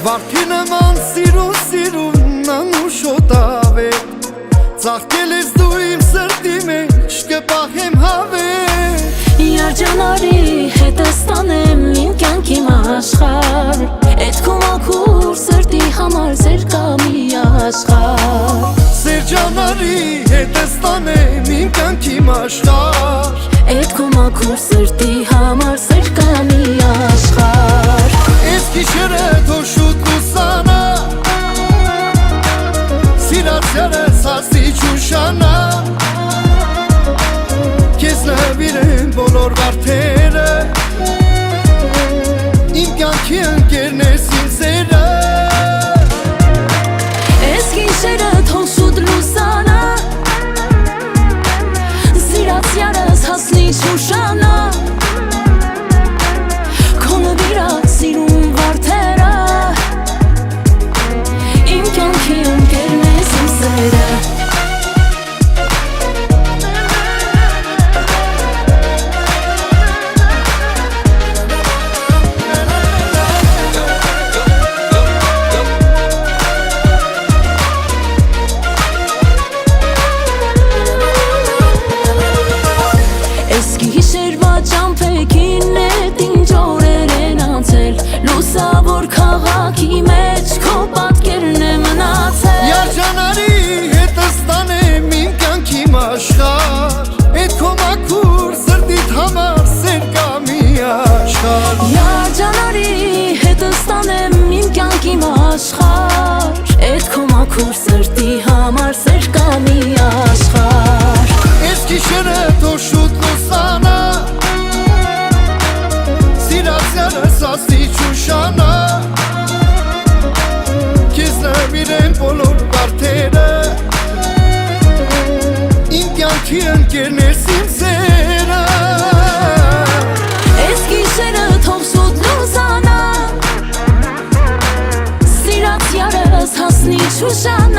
Վարդի նման սիրուն անուշոտավետ Ծաղկել ես դու իմ սրտի մեջ կպահեմ հավետ Երջանարի հետը ստանեմ իմ կյանքի աշխարհ Էդ քո մաքուր սրտի համար սեր կա մի աշխարհ Երջանարի հետը ստանեմ իմ կյանքի աշխարհ Էդ քո մաքուր սրտի համար սեր կա մի աշխարհ Ես գիշերը թող շուտ լուսանա Սիրած երես հասնի չուշանա Քեզ նվիրեմ բոլոր վարդերը Իմ կյանքի ընկերն ես իմ սերը Ես գիշերը թող շուտ լուսանա Սիրած երես հասնի չուշանա Քո նվիրած սիրուն վարդերը Իմ կյանքի ընկերն ես իմ սերը Լուսավոր քաղաքի մեջ քո պատկերն է մնացել Երջանարի հետը ստանեմ իմ կյանքի աշխարհ Էդ քո մաքուր սրտիդ համար սեր կա մի աշխարհ Երջանարի հետը ստանեմ իմ կյանքի աշխարհ Էդ քո մաքուր սրտի համար սեր կա մի աշխարհ Ես գիշերը թող շուտ լուսանա Սասի չուշանա Քեզ նվիրեմ բոլոր վարդերը Իմ կյանքի ընկերն ես իմ սերը Ես գիշերը թող շուտ լուսանա Սիրած երես հասնի չուշանա